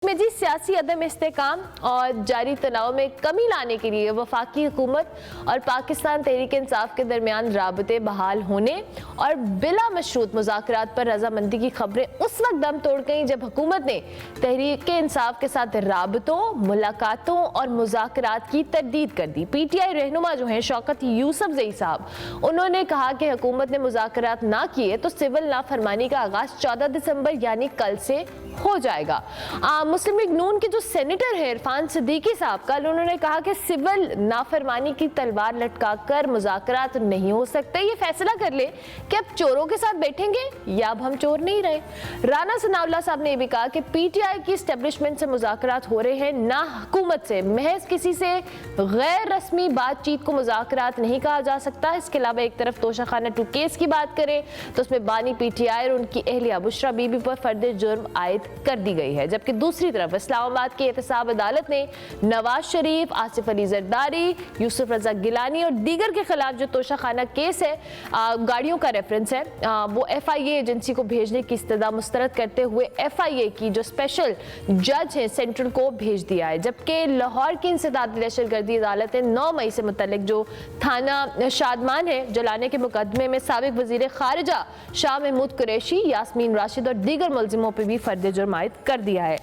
में जी सियासी अदम इस्तेकाम और जारी तनाव में कमी लाने के लिए वफाकी हुकूमत और पाकिस्तान तहरीक इंसाफ के दरमियान राबते बहाल होने और बिला मशरूत मुज़ाकरात पर रजामंदी की खबरें उस वक्त दम तोड़ गईं जब हुकूमत ने तहरीक इंसाफ के साथ राबतों, मुलाकातों और मुज़ाकरात की तरदीद कर दी। PTI रहनुमा जो हैं शौकत यूसुफजई साहब, उन्होंने कहा कि हुकूमत ने मुज़ाकरात ना किए तो सिविल नाफरमानी का आगाज 14 दिसंबर यानी कल से हो जाएगा। मुस्लिम लीग नून के जो सेनेटर है इरफान सिद्दीकी साहब, कल उन्होंने कहा कि सिविल नाफरमानी की तलवार लटकाकर मुज़ाकरात नहीं हो सकते। ये फैसला कर ले कि अब चोरों के साथ बैठेंगे या अब हम चोर नहीं रहे। राना सनाउल्लाह साहब ने यह भी कहा कि PTI की एस्टेब्लिशमेंट से मुज़ाकरात हो रहे हैं, ना हुकूमत से। महज किसी से गैर रस्मी बातचीत को मुज़ाकरात नहीं कहा जा सकता। इसके अलावा एक तरफ तोशाखाना 2 केस की बात करें तो उसमें बानी PTI और उनकी एहलिया बुशरा बीबी पर फर्द जुर्म आयद कर दी गई है, जबकि दूसरी तरफ इस्लामाबाद की एहतसाब अदालत ने नवाज शरीफ, आसिफ अली जरदारी, यूसुफ रजा गिलानी और दीगर के खिलाफ जो तोशाखाना केस है, गाड़ियों का रेफरेंस है, वो FIA एजेंसी को भेजने की इस्तदा मुस्तरद करते हुए FIA की जो स्पेशल जज है सेंट्रल को भेज दिया है। जबकि लाहौर की इंसदादी दहशतगर्दी अदालत ने 9 मई से मुतल्लिक जो थाना शादमान है जलाने के मुकदमे में साबिक वजीर खारिजा शाह महमूद कुरैशी, यास्मीन राशिद और दीगर मुलजिमों पर भी फर्द जुर्म आयद कर दिया है।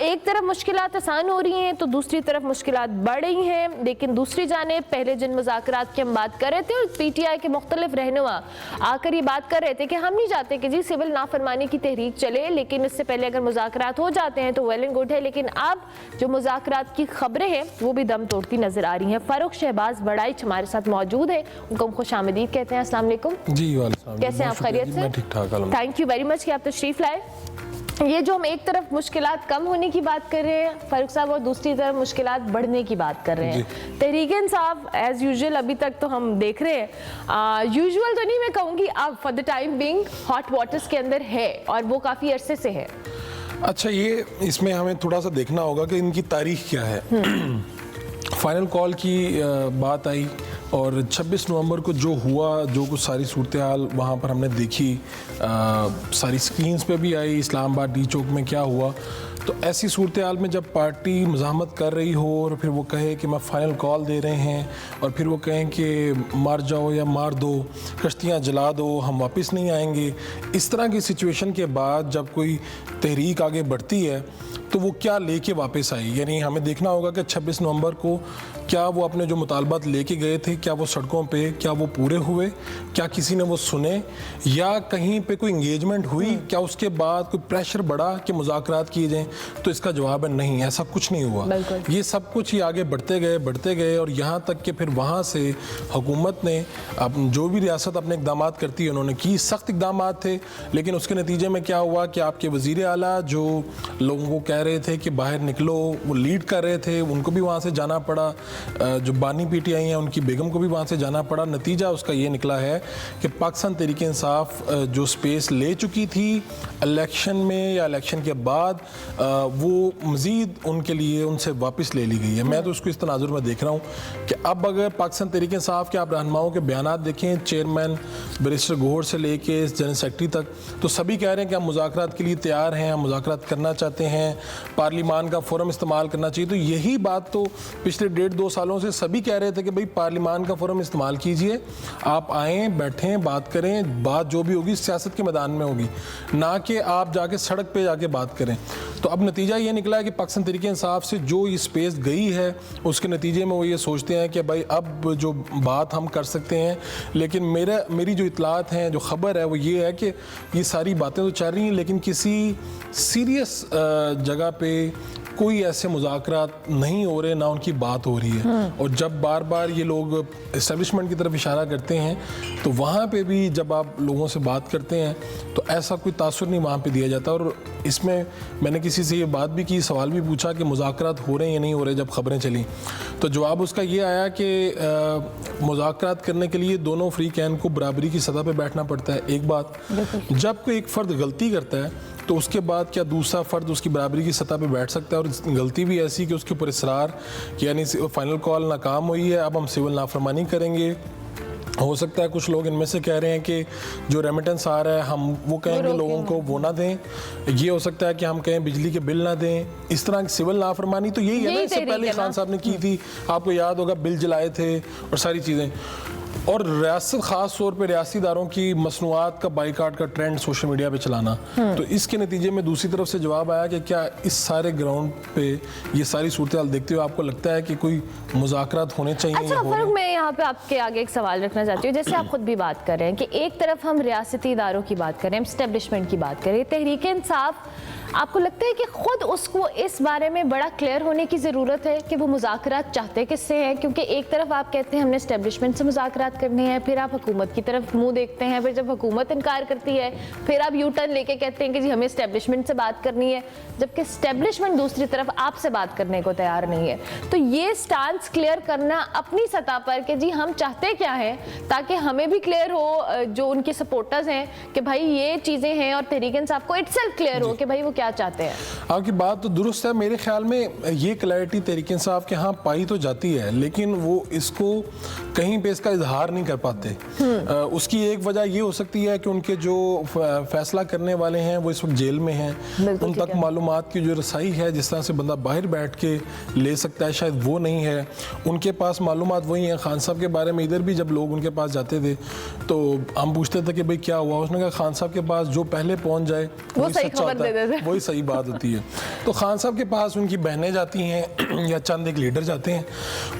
एक तरफ मुश्किलात आसान हो रही हैं तो दूसरी तरफ मुश्किलात बढ़ रही हैं। लेकिन दूसरी जाने पहले जिन मुज़ाकरात की हम बात कर रहे थे और PTI के मुख्तलिफ रहनुमा आकर ये बात कर रहे थे कि हम नहीं चाहते कि जी सिविल नाफरमानी की तहरीक चले, लेकिन इससे पहले अगर मुज़ाकरात हो जाते हैं तो वेल एंड गुड है। लेकिन अब जो मुज़ाकरात की खबरें हैं वो भी दम तोड़ती नजर आ रही हैं। फारूक शहबाज बड़ाइच हमारे साथ मौजूद है, उनको हम खुशामदीद कहते हैं। अस्सलाम वालेकुम जी। कैसे हैं आप? खैरियत से? ठीक ठाक। थैंक यू वेरी मच कि आप तशरीफ लाए। ये जो हम एक तरफ मुश्किलात कम होने की बात कर रहे हैं फारूक साहब और दूसरी तरफ मुश्किलात बढ़ने की बात कर रहे हैं। तहरीक इंसाफ एज यूजुअल अभी तक तो हम देख रहे हैं, यूजुअल तो नहीं मैं कहूँगी, अब for the time being hot waters के अंदर है और वो काफ़ी अरसे से है। अच्छा, ये इसमें हमें थोड़ा सा देखना होगा कि इनकी तारीख क्या है। फाइनल कॉल की बात आई और 26 नवंबर को जो हुआ, जो कुछ सारी सूरत हाल वहाँ पर हमने देखी, सारी स्क्रीन्स पे भी आई, इस्लामाबाद डी चौक में क्या हुआ। तो ऐसी सूरत हाल में जब पार्टी मज़ाहमत कर रही हो और फिर वो कहे कि मैं फ़ाइनल कॉल दे रहे हैं और फिर वो कहें कि मार जाओ या मार दो, कश्तियाँ जला दो, हम वापस नहीं आएंगे, इस तरह की सिचुएशन के बाद जब कोई तहरीक आगे बढ़ती है तो वो क्या लेके वापस आई। यानी हमें देखना होगा कि 26 नवंबर को क्या वो अपने जो मुतालबात लेके गए थे, क्या वो सड़कों पे, क्या वो पूरे हुए, क्या किसी ने वो सुने, या कहीं पे कोई इंगेजमेंट हुई, क्या उसके बाद कोई प्रेशर बढ़ा कि मुज़ाकरात किए जाएं। तो इसका जवाब है नहीं, ऐसा कुछ नहीं हुआ। ये सब कुछ ही आगे बढ़ते गए और यहाँ तक कि फिर वहाँ से हुकूमत ने अब जो भी रियासत अपने इक़दाम करती है उन्होंने की, सख्त इक़दाम थे, लेकिन उसके नतीजे में क्या हुआ कि आपके वज़ीर आला जो लोगों को कह रहे थे कि बाहर निकलो, वो लीड कर रहे थे, उनको भी वहाँ से जाना पड़ा। जो बानी PTI हैं उनकी बेगम को भी वहाँ से जाना पड़ा। नतीजा उसका ये निकला है कि पाकिस्तान तहरीक इंसाफ जो स्पेस ले चुकी थी इलेक्शन में या इलेक्शन के बाद, वो मज़ीद उनके लिए उनसे वापस ले ली गई है। मैं तो उसको इस तनाजुर में देख रहा हूँ कि अब अगर पाकिस्तान तहरीक इंसाफ के आप रहनुमाओं के बयानात देखें, चेयरमैन बैरिस्टर गौहर से लेके जनरल सेक्रेटरी तक, तो सभी कह रहे हैं कि हम मुज़ाकरात के लिए तैयार हैं, हम मुज़ाकरात करना चाहते हैं, पार्लिमान का फोरम इस्तेमाल करना चाहिए। तो यही बात तो पिछले 1.5-2 सालों से सभी कह रहे थे कि भाई पार्लिमान का फोरम इस्तेमाल कीजिए, आप आएँ, बैठें, बात करें, बात जो भी होगी सियासत के मैदान में होगी, ना कि आप जाके सड़क पे जाके बात करें। तो अब नतीजा ये निकला है कि पाकिस्तान तहरीक इंसाफ से जो ये स्पेस गई है उसके नतीजे में वो ये सोचते हैं कि भाई अब जो बात हम कर सकते हैं, लेकिन मेरी जो इतलात हैं, जो खबर है वो ये है कि ये सारी बातें तो चल रही हैं लेकिन किसी सीरियस जगह पे कोई ऐसे मुज़ाकरात नहीं हो रहे, ना उनकी बात हो रही है। और जब बार बार ये लोग एस्टेब्लिशमेंट की तरफ इशारा करते हैं तो वहाँ पे भी जब आप लोगों से बात करते हैं तो ऐसा कोई तासुर नहीं वहाँ पे दिया जाता। और इसमें मैंने किसी से ये बात भी की, सवाल भी पूछा कि मुज़ाकरात हो रहे हैं या नहीं हो रहे जब खबरें चली, तो जवाब उसका ये आया कि मुज़ाकरात करने के लिए दोनों फ़रीक़ैन को बराबरी की सतह पर बैठना पड़ता है। एक बात, जब कोई एक फ़र्द गलती करता है तो उसके बाद क्या दूसरा फ़र्द उसकी बराबरी की सतह पे बैठ सकता है? और गलती भी ऐसी कि उसके ऊपर इसरार, यानी फ़ाइनल कॉल नाकाम हुई है, अब हम सिविल नाफरमानी करेंगे, हो सकता है कुछ लोग इनमें से कह रहे हैं कि जो रेमिटेंस आ रहा है हम वो कहेंगे लोगों को वो ना दें, ये हो सकता है कि हम कहें बिजली के बिल ना दें, इस तरह की सिविल नाफरमानी तो यही है ना, इससे पहले खान साहब ने की थी, आपको याद होगा, बिल जलाए थे और सारी चीज़ें। और रियासत ख़ास तौर पे रियासी इदारों की मसनूआत का बाइकाट का ट्रेंड सोशल मीडिया पे चलाना, तो इसके नतीजे में दूसरी तरफ से जवाब आया कि क्या इस सारे ग्राउंड पे ये सारी सूरत हाल देखते हुए आपको लगता है कि कोई मुज़ाकरात होने चाहिए? अच्छा फारूक, मैं यहाँ पे आपके आगे एक सवाल रखना चाहती हूँ। जैसे आप खुद भी बात कर रहे हैं कि एक तरफ हम रियासती इदारों की बात कर रहे हैं, एस्टेब्लिशमेंट की बात कर रहे हैं, तहरीक इंसाफ, आपको लगता है कि खुद उसको इस बारे में बड़ा क्लियर होने की ज़रूरत है कि वो मुज़ाकरात चाहते किससे हैं? क्योंकि एक तरफ आप कहते हैं हमने एस्टेब्लिशमेंट से मुज़ाकरात करने हैं, फिर आप हुकूमत की तरफ मुंह देखते हैं, फिर जब हुकूमत इनकार करती है फिर आप यू टर्न लेके कहते हैं कि जी हमें एस्टेब्लिशमेंट से बात करनी है, जबकि एस्टेब्लिशमेंट दूसरी तरफ आपसे बात करने को तैयार नहीं है। तो ये स्टांस क्लियर करना अपनी सतह पर कि जी हम चाहते क्या हैं, ताकि हमें भी क्लियर हो, जो उनके सपोर्टर्स हैं, कि भाई ये चीज़ें हैं, और तहरीक इंसाफ को इटसेल्फ क्लियर हो कि भाई वो क्या चाहते हैं। आपकी बात तो दुरुस्त है, मेरे ख्याल में ये क्लैरिटी तहरीक इंसाफ के यहाँ पाई तो जाती है, लेकिन वो इसको कहीं पे इसका इजहार नहीं कर पाते। उसकी एक वजह ये हो सकती है कि उनके जो फैसला करने वाले हैं वो इस वक्त जेल में हैं, उन तक मालूमात की जो रसाई है जिस तरह से बंदा बाहर बैठ के ले सकता है शायद वो नहीं है, उनके पास मालूमात वही हैं। खान साहब के बारे में इधर भी जब लोग उनके पास जाते थे तो हम पूछते थे कि भाई क्या हुआ, उसने कहा खान साहब के पास जो पहले पहुंच जाए वही सच्चा होता है, वही सही बात होती है। तो खान साहब के पास उनकी बहनें जाती हैं या चंद एक लीडर जाते हैं,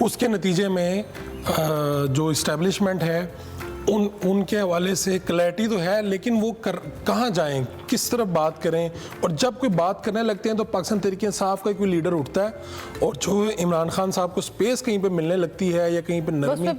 उसके नतीजे में जो इस्टेब्लिशमेंट है उनके हवाले से क्लैरिटी तो है, लेकिन वो कहाँ जाएं, किस तरफ बात करें। और जब कोई बात करने लगते हैं तो पाकिस्तान तहरीक इंसाफ का कोई लीडर उठता है और जो इमरान खान साहब को स्पेस कहीं पे मिलने लगती है या कहीं पे नरमी, उस पे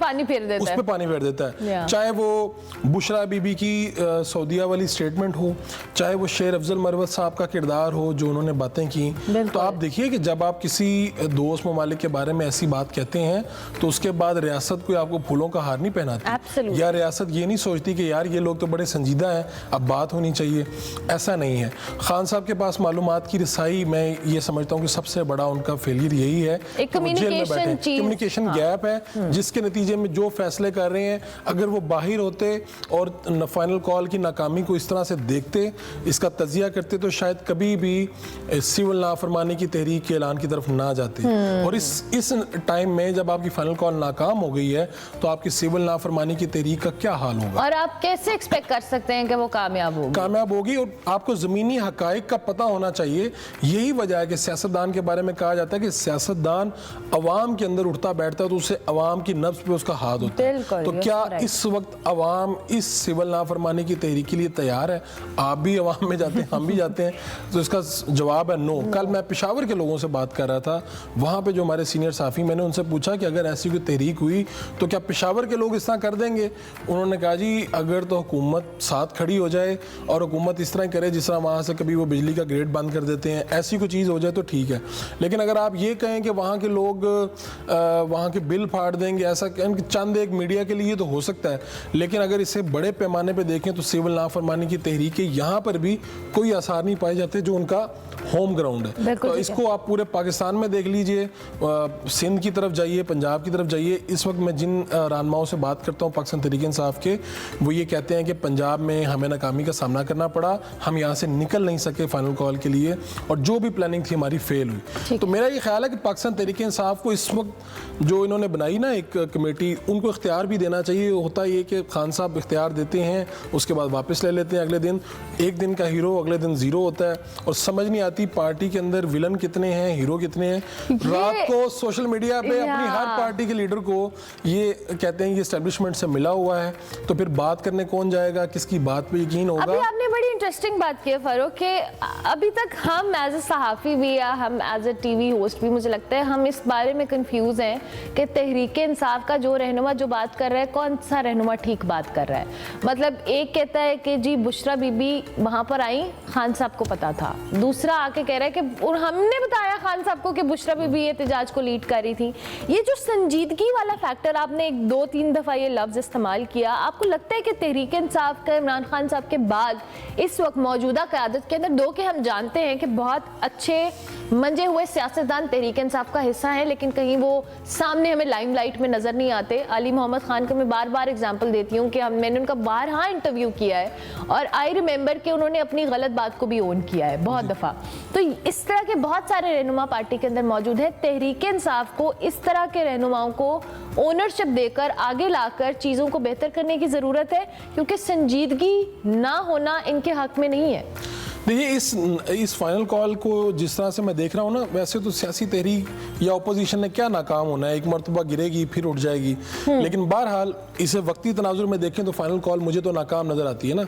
पानी फेर देता है। चाहे वो बुशरा बीबी की सऊदीया वाली स्टेटमेंट हो, चाहे वो शेर अफजल मरवत साहब का किरदार हो जो उन्होंने बातें की, तो आप देखिए कि जब आप किसी दोस्त ममालिक के बारे में ऐसी बात कहते हैं तो उसके बाद रियासत कोई आपको फूलों का हार नहीं पहनाती, या रियासत ये नहीं सोचती कि यार ये लोग तो बड़े संजीदा हैं, अब बात होनी चाहिए। ऐसा नहीं है। खान साहब के पास मालूमात की रसाई, मैं ये समझता हूँ कि सबसे बड़ा उनका फेलियर यही है, कम्युनिकेशन गैप है, जिसके नतीजे में जो फैसले कर रहे हैं अगर वो बाहर होते और फाइनल कॉल की नाकामी को इस तरह से देखते, इसका तजिया करते, तो शायद कभी भी सिविल नाफरमानी की तहरीक के ऐलान की तरफ ना जाते। और इस टाइम में जब आपकी फाइनल कॉल नाकाम हो गई है तो आपकी सिविल नाफरमानी की तहरीक का क्या हाल होगा, और आप कैसे एक्सपेक्ट कर सकते हैं कि वो कामयाब होगी। और आपको ज़मीनी हकाइक का पता होना चाहिए। यही वजह है कि सियासतदान के बारे में कहा जाता है कि सियासतदान अवाम के अंदर उठता बैठता है तो उससे अवाम की नब्ज़ पे उसका हाथ होता है। तो क्या इस वक्त अवाम इस सिविल नाफरमानी की तहरीक के लिए तैयार है? आप भी अवाम में जाते हैं, हम भी जाते हैं, तो इसका जवाब है नो। कल मैं पेशावर के लोगों से बात कर रहा था, वहाँ पे जो हमारे सीनियर साफ़ी, मैंने उनसे पूछा कि अगर ऐसी कोई तहरीक हुई तो क्या पेशावर के लोग इस तरह कर देंगे? उन्होंने कहा जी अगर तो हुकूमत साथ खड़ी हो जाए और हुकूमत इस तरह करे जिस तरह वहाँ से कभी वो बिजली का ग्रेड बंद कर देते हैं, ऐसी कोई चीज़ हो जाए तो ठीक है। लेकिन अगर आप ये कहें कि वहाँ के लोग वहाँ के बिल फाड़ देंगे, ऐसा चंद एक मीडिया के लिए तो हो सकता है, लेकिन अगर इसे बड़े पैमाने पर देखें तो सिविल नाफरमानी की तहरीकें यहाँ पर भी कोई आसार नहीं पाए जाते जो उनका होम ग्राउंड है। तो इसको आप पूरे पाकिस्तान में देख लीजिए, सिंध की तरफ जाइए, पंजाब की तरफ जाइए। इस वक्त मैं जिन रहनुमाओं से बात करता हूँ पाकिस्तान तहरीक इंसाफ के, वो ये कहते हैं कि पंजाब में हमें नाकामी का सामना करना पड़ा, हम यहाँ से निकल नहीं सके फाइनल कॉल के लिए, और जो भी प्लानिंग थी हमारी फेल हुई। तो मेरा ये ख्याल है कि पाकिस्तान तहरीक इंसाफ को इस वक्त जो इन्होंने बनाई ना एक कमेटी, उनको इख्तियार भी देना चाहिए। होता ये कि खान साहब इख्तियार देते हैं, उसके बाद वापस ले लेते हैं, अगले दिन एक दिन का हीरो अगले दिन ज़ीरो होता है, और समझ नहीं आती पार्टी के अंदर विलन कितने हैं, हीरो कितने हैं। रात को सोशल मीडिया पे अपनी हर पार्टी के लीडर को ये कहते हैं ये एस्टेब्लिशमेंट से मिला हुआ है, तो फिर बात करने कौन जाएगा, किसकी बात पे यकीन होगा? अभी आपने बड़ी इंटरेस्टिंग बात की है फारूक कि अभी तक हम एज ए सहाफ़ी भी या हम एज ए टीवी होस्ट भी, मुझे लगता है हम इस बारे में कंफ्यूज हैं कि तहरीक इंसाफ का जो रहनुमा जो बात कर रहा है, कौन सा रहनुमा ठीक बात कर रहा है। मतलब एक कहता है कि जी बुशरा बीबी वहाँ पर आई, खान साहब को पता था, दूसरा आके कह रहा है कि और हमने बताया खान साहब को कि बुशरा बीबी एहतजाज को लीड कर रही थी। ये जो संजीदगी वाला फैक्टर, आपने एक दो तीन दफ़ा ये लफ्ज़ इस्तेमाल सवाल किया, आपको लगता है कि तहरीक इंसाफ का इमरान खान साहब के बाद इस वक्त मौजूदा क़यादत के अंदर, दो के हम जानते हैं कि बहुत अच्छे मंजे हुए सियासतदान तहरीक इंसाफ का हिस्सा हैं, लेकिन कहीं वो सामने हमें लाइमलाइट में नज़र नहीं आते। अली मोहम्मद खान का मैं बार बार एग्जांपल देती हूँ कि मैंने उनका बारहा इंटरव्यू किया है और आई रिमेंबर कि उन्होंने अपनी गलत बात को भी ओन किया है बहुत दफ़ा। तो इस तरह के बहुत सारे रहनुमा पार्टी के अंदर मौजूद हैं। तहरीक इंसाफ को इस तरह के रहनुमाओं को ओनरशिप देकर आगे लाकर चीज़ों को बेहतर करने की ज़रूरत है, क्योंकि संजीदगी ना होना इनके हक में नहीं है। देखिए, इस फाइनल कॉल को जिस तरह से मैं देख रहा हूँ ना, वैसे तो सियासी तहरीक या ओपोजिशन ने क्या नाकाम होना है, एक मरतबा गिरेगी फिर उठ जाएगी, लेकिन बहरहाल इसे वक्ती तनाजुर में देखें तो फाइनल कॉल मुझे तो नाकाम नज़र आती है ना।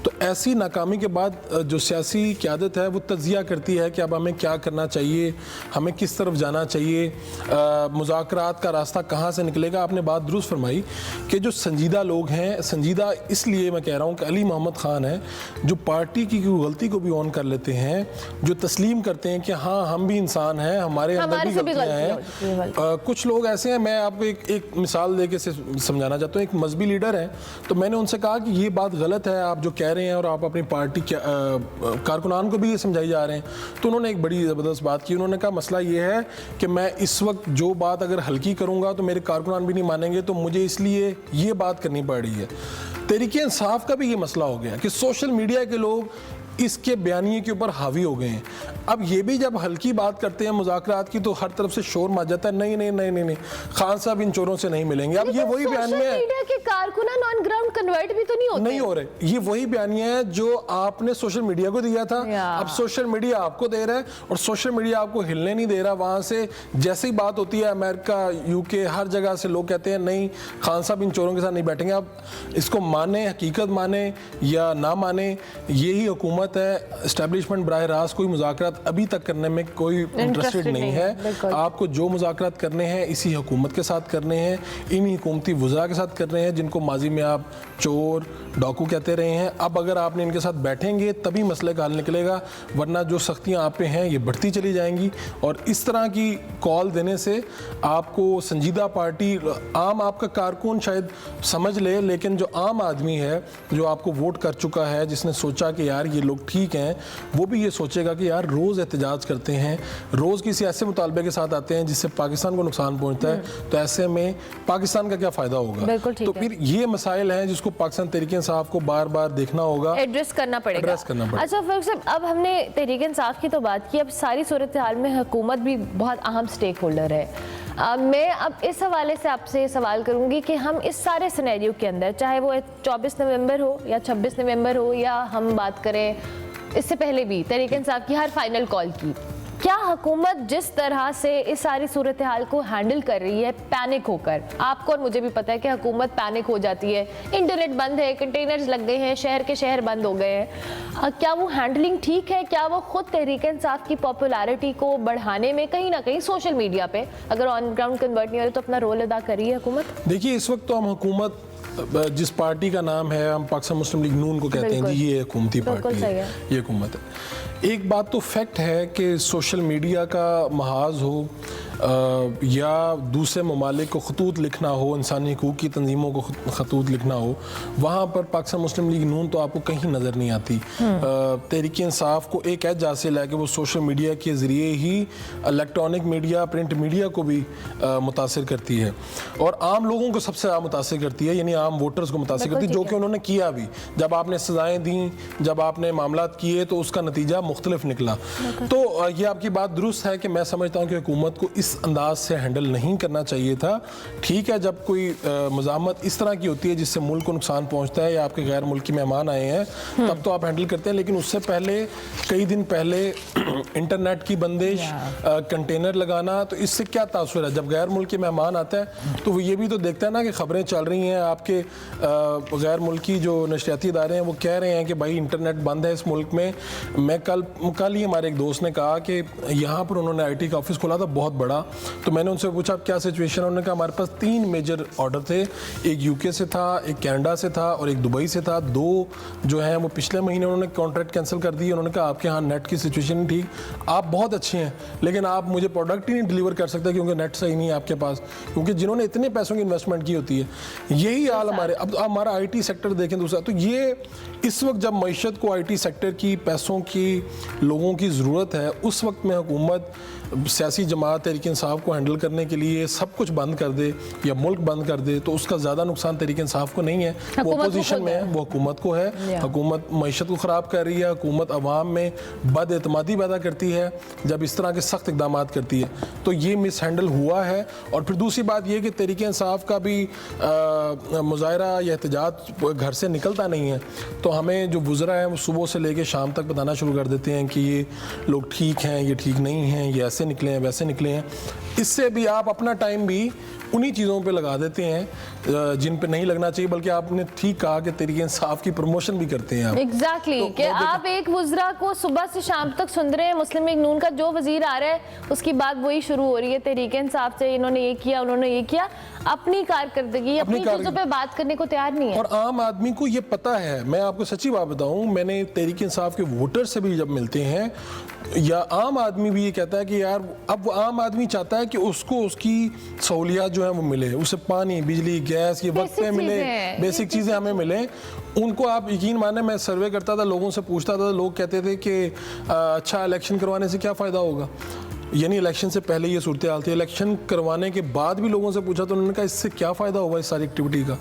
तो ऐसी नाकामी के बाद जो सियासी क़यादत है वो तज्ज़िया करती है कि अब हमें क्या करना चाहिए, हमें किस तरफ जाना चाहिए, मुज़ाकरात का रास्ता कहाँ से निकलेगा। आपने बात दुरुस्त फरमाई कि जो संजीदा लोग हैं, संजीदा इसलिए मैं कह रहा हूँ कि अली मोहम्मद खान है जो पार्टी की गलती को भी ऑन कर लेते हैं, जो तस्लीम करते हैं कि हाँ हम भी इंसान हैं, हमारे अंदर भी गलतियां हैं। कुछ लोग ऐसे हैं, मैं आपको एक मिसाल देके से समझाना चाहता हूँ। एक मजहबी लीडर हैं, तो मैंने उनसे कहा कि ये बात गलत है आप जो कह रहे हैं और आप अपनी पार्टी कारकुनान को भी ये समझाई जा रहे हैं। तो उन्होंने एक बड़ी ज़बरदस्त बात की। उन्होंने कहा मसला ये है कि मैं इस वक्त जो बात अगर हल्की करूँगा तो मेरे कारकुनान भी नहीं मानेंगे, तो मुझे इसलिए ये बात करनी पड़ रही है। तहरीक इंसाफ का भी ये मसला हो गया कि सोशल मीडिया के लोग इसके बयानिए के ऊपर हावी हो गए हैं। अब ये भी जब हल्की बात करते हैं मुज़ाकरात की तो हर तरफ से शोर मच जाता है, नहीं नहीं नहीं नहीं नहीं खान साहब इन चोरों से नहीं मिलेंगे। अब ये वही बयानिया है, मीडिया के कारकुनान ऑन ग्राउंड कन्वर्ट भी तो नहीं होते, नहीं हो रहे। ये वही बयानिया है जो आपने सोशल मीडिया को दिया था, अब सोशल मीडिया आपको दे रहा है और सोशल मीडिया आपको हिलने नहीं दे रहा। वहाँ से जैसे ही बात होती है अमेरिका, यूके, हर जगह से लोग कहते हैं नहीं खान साहब इन चोरों के साथ नहीं बैठेंगे। अब इसको माने, हकीकत माने या ना माने, यही हुकूमत है। एस्टेब्लिशमेंट बराह रास्त कोई मुज़ाकरात अभी तक करने में कोई इंटरेस्टेड नहीं है। आपको जो मुज़ाकरात करने हैं इसी हुकूमत के साथ करने हैं, इन्हीं हुकूमती वज़रा के साथ करने हैं जिनको माजी में आप चोर डाकू कहते रहे हैं। अब अगर आपने इनके साथ बैठेंगे तभी मसले का हल निकलेगा, वरना जो सख्तियाँ आप पे हैं ये बढ़ती चली जाएंगी। और इस तरह की कॉल देने से आपको संजीदा पार्टी, आम आपका कारकुन शायद समझ ले, लेकिन जो आम आदमी है जो आपको वोट कर चुका है, जिसने सोचा कि यार ये लोग ठीक हैं, वो भी ये सोचेगा कि यार रोज़ एहतजाज करते हैं, रोज़ किसी ऐसे मुतालबे के साथ आते हैं जिससे पाकिस्तान को नुकसान पहुंचता है, तो ऐसे में पाकिस्तान का क्या फ़ायदा होगा। तो फिर ये मसाइल हैं जिसको पाकिस्तान तहरीक इंसाफ को बार बार देखना होगा, एड्रेस करना पड़ेगा। अच्छा फारूक साहब, अब हमने तहरीक इंसाफ की तो बात की, अब सारी सूरत हाल में हुकूमत भी बहुत अहम स्टेक होल्डर है। मैं अब इस हवाले से आपसे सवाल करूंगी कि हम इस सारे सिनेरियो के अंदर, चाहे वो 24 नवंबर हो या 26 नवंबर हो या हम बात करें इससे पहले भी तहरीक इंसाफ की हर फाइनल कॉल की, क्या हुकूमत जिस तरह से इस सारी सूरत हाल को हैंडल कर रही है पैनिक होकर, आपको और मुझे भी पता है कि हुकूमत पैनिक हो जाती है, इंटरनेट बंद है, कंटेनर्स लग गए हैं, शहर के शहर बंद हो गए हैं, क्या वो हैंडलिंग ठीक है? क्या वो खुद तहरीक इंसाफ की पॉपुलैरिटी को बढ़ाने में कहीं ना कहीं सोशल मीडिया पे अगर ऑन ग्राउंड कन्वर्ट नहीं हो रही तो अपना रोल अदा कर रही है हुकूमत? देखिए, इस वक्त तो हम हुकूमत, जिस पार्टी का नाम है हम पाकिस्तान मुस्लिम लीग नून को कहते हैं जी, ये हुकूमती पार्टी है, ये हुकूमत है। एक बात तो फैक्ट है कि सोशल मीडिया का महाज हो या दूसरे ममालिक को खतूत लिखना हो, इंसानी हकूक़ की तंजीमों को खतूत लिखना हो, वहाँ पर पाकिस्तान मुस्लिम लीग नून तो आपको कहीं नज़र नहीं आती। तहरीक इंसाफ को एक एज हासिल है कि वो सोशल मीडिया के ज़रिए ही इलेक्ट्रॉनिक मीडिया, प्रिंट मीडिया को भी मुतासिर करती है और आम लोगों को सबसे ज़्यादा मुतासिर करती है, यानी आम वोटर्स को मुतासिर करती है, जो कि उन्होंने किया भी। जब आपने सज़ाएँ दी, जब आपने मामलात किए तो उसका नतीजा मुख्तलिफ निकला। तो ये आपकी बात दुरुस्त है कि मैं समझता हूँ कि हुकूमत को इस अंदाज से हैंडल नहीं करना चाहिए था। ठीक है, जब कोई मज़ामत इस तरह की होती है जिससे मुल्क को नुकसान पहुंचता है या आपके गैर मुल्की मेहमान आए हैं तब तो आप हैंडल करते हैं, लेकिन उससे पहले कई दिन पहले इंटरनेट की बंदिश, कंटेनर लगाना, तो इससे क्या तासुर है? जब गैर मुल्की मेहमान आता है तो वो ये भी तो देखता है ना कि खबरें चल रही हैं, आपके गैर मुल्की जो नशरियाती इदारे हैं वो कह रहे हैं कि भाई इंटरनेट बंद है इस मुल्क में। मैं कल ही हमारे एक दोस्त ने कहा कि यहाँ पर उन्होंने IT का ऑफिस खोला था बहुत बड़ा, तो मैंने उनसे पूछा क्या सिचुएशन है। उन्होंने कहा हमारे पास 3 मेजर ऑर्डर थे, एक UK से था, एक कनाडा से था और एक दुबई से था। 2 जो हैं वो पिछले महीने उन्होंने कॉन्ट्रैक्ट कैंसिल कर दिए। उन्होंने कहा आपके यहाँ नेट की सिचुएशन नहीं ठीक, आप बहुत अच्छे हैं लेकिन आप मुझे प्रोडक्ट ही नहीं डिलीवर कर सकते क्योंकि नेट सही नहीं है आपके पास, क्योंकि जिन्होंने इतने पैसों की इन्वेस्टमेंट की होती है, यही हाल हमारे, अब हमारा आईटी सेक्टर देखें दूसरा, तो ये इस वक्त जब मईशत को आईटी सेक्टर की पैसों की लोगों की ज़रूरत है, उस वक्त में हुकूमत सियासी जमात तहरीक इंसाफ को हैंडल करने के लिए सब कुछ बंद कर दे या मुल्क बंद कर दे, तो उसका ज़्यादा नुकसान तहरीक इंसाफ को नहीं है, वो अपोजिशन में है, वो हुकूमत को है। हुकूमत मईशत को ख़राब कर रही है, हुकूमत अवाम में बदएतमादी पैदा करती है जब इस तरह के सख्त इकदाम करती है, तो ये मिस हैंडल हुआ है। और फिर दूसरी बात ये कि तहरीक इंसाफ का भी मुजाहरा या एहतजाज घर से निकलता नहीं है, तो हमें जो गुजरा है वो सुबह से लेकर शाम तक बताना शुरू कर देते हैं कि ये लोग ठीक हैं, ये ठीक नहीं हैं, ये ऐसे निकले हैं, वैसे निकले हैं। इससे भी आप अपना टाइम भी उन्हीं चीज़ों पे लगा देते हैं जिन पे नहीं लगना चाहिए, बल्कि आपने ठीक कहा कि तहरीक इंसाफ की प्रमोशन भी करते हैं आप। एग्जैक्टली कि आप एक वज़रा को सुबह से शाम तक सुन रहे हैं, मुस्लिम लीग नून का जो वजीर आ रहा है उसकी बात वही शुरू हो रही है, तहरीक इंसाफ से इन्होंने ये किया, उन्होंने ये किया, अपनी कारकर्दगी अपनी चीज़ों पे बात करने को तैयार नहीं है। और आम आदमी को ये पता है, मैं आपको सच्ची बात बताऊं, मैंने तहरीक इंसाफ के वोटर से भी जब मिलते हैं, या आम आदमी भी ये कहता है कि यार अब वो आम आदमी चाहता है कि उसको उसकी सहूलियात जो है वो मिले, उसे पानी, बिजली, गैस ये वक्त पे मिले, बेसिक चीज़ें हमें मिले। उनको आप यकीन माने, मैं सर्वे करता था, लोगों से पूछता था, लोग कहते थे कि अच्छा इलेक्शन करवाने से क्या फ़ायदा होगा, यानी इलेक्शन से पहले ये सूरत हाल थी, इलेक्शन करवाने के बाद भी लोगों से पूछा तो उन्होंने कहा इससे क्या फ़ायदा होगा इस सारी एक्टिविटी का।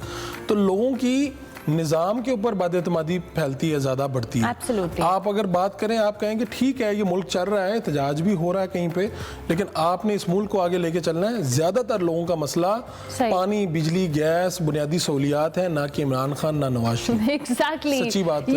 तो लोगों की निज़ाम के ऊपर बदएतमादी फैलती है, ज़्यादा बढ़ती है। Absolutely. आप अगर बात करें, आप कहेंगे ठीक है ये मुल्क चल रहा है, एहतजाज भी हो रहा है कहीं पे, लेकिन आपने इस मुल्क को आगे लेके चलना है। ज़्यादातर लोगों का मसला पानी, बिजली, गैस, बुनियादी सहूलियात है, ना कि इमरान खान ना नवाज शरीफ। एग्जैक्टली सच्ची बात है।